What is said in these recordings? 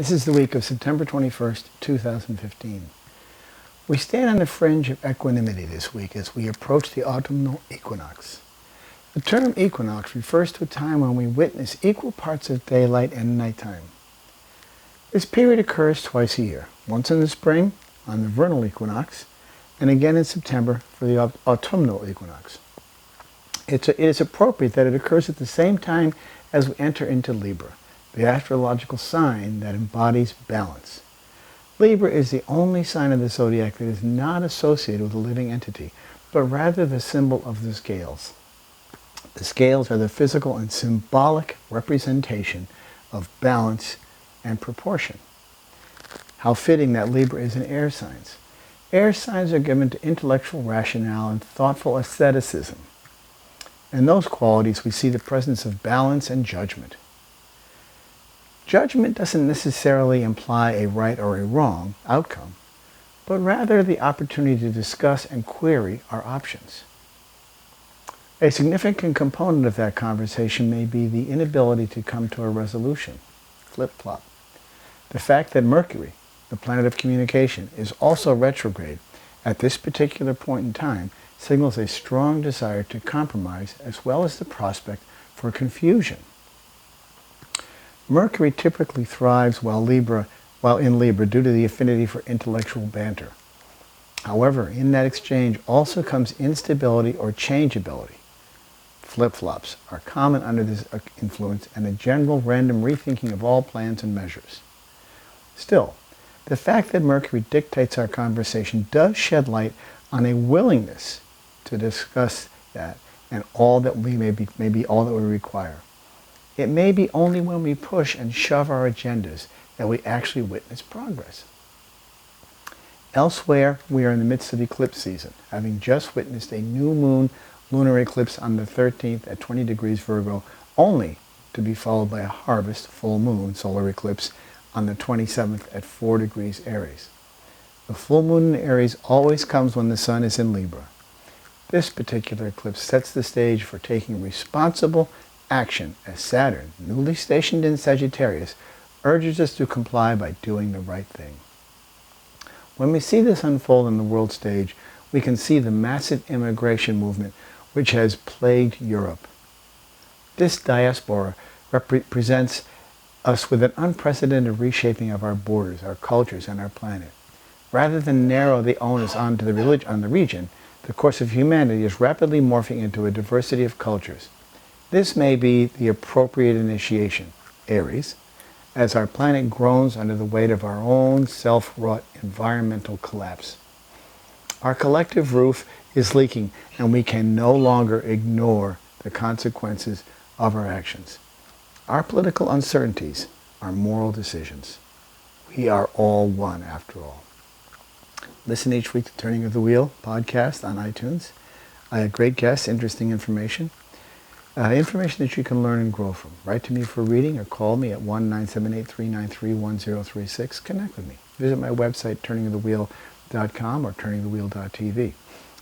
This is the week of September 21st, 2015. We stand on the fringe of equanimity this week as we approach the autumnal equinox. The term equinox refers to a time when we witness equal parts of daylight and nighttime. This period occurs twice a year, once in the spring on the vernal equinox, and again in September for the autumnal equinox. It is appropriate that it occurs at the same time as we enter into Libra, the astrological sign that embodies balance. Libra is the only sign of the zodiac that is not associated with a living entity, but rather the symbol of the scales. The scales are the physical and symbolic representation of balance and proportion. How fitting that Libra is in air signs. Air signs are given to intellectual rationale and thoughtful aestheticism. In those qualities, we see the presence of balance and judgment. Judgment doesn't necessarily imply a right or a wrong outcome, but rather the opportunity to discuss and query our options. A significant component of that conversation may be the inability to come to a resolution, flip-flop. The fact that Mercury, the planet of communication, is also retrograde at this particular point in time signals a strong desire to compromise as well as the prospect for confusion. Mercury typically thrives while in Libra due to the affinity for intellectual banter. However, in that exchange also comes instability or changeability. Flip-flops are common under this influence and a general random rethinking of all plans and measures. Still, the fact that Mercury dictates our conversation does shed light on a willingness to discuss that and all that we may be all that we require. It may be only when we push and shove our agendas that we actually witness progress. Elsewhere, we are in the midst of eclipse season, having just witnessed a new moon lunar eclipse on the 13th at 20 degrees Virgo, only to be followed by a harvest full moon solar eclipse on the 27th at 4 degrees Aries. The full moon in Aries always comes when the sun is in Libra. This particular eclipse sets the stage for taking responsible action as Saturn, newly stationed in Sagittarius, urges us to comply by doing the right thing. When we see this unfold on the world stage, we can see the massive immigration movement which has plagued Europe. This diaspora represents us with an unprecedented reshaping of our borders, our cultures, and our planet. Rather than narrow the onus onto the region, the course of humanity is rapidly morphing into a diversity of cultures. This may be the appropriate initiation, Aries, as our planet groans under the weight of our own self-wrought environmental collapse. Our collective roof is leaking, and we can no longer ignore the consequences of our actions. Our political uncertainties are moral decisions. We are all one, after all. Listen each week to Turning of the Wheel podcast on iTunes. I have great guests, interesting information. Information that you can learn and grow from. Write to me for reading or call me at 1-978-393-1036. Connect with me. Visit my website, turningofthewheel.com or turningthewheel.tv. And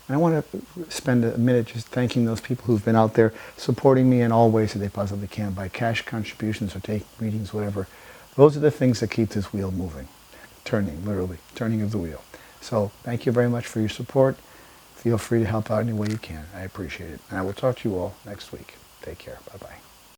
I want to spend a minute just thanking those people who've been out there supporting me in all ways that they possibly can, by cash contributions or taking readings, whatever. Those are the things that keep this wheel moving. Turning, literally, turning of the wheel. So thank you very much for your support. Feel free to help out any way you can. I appreciate it. And I will talk to you all next week. Take care. Bye-bye.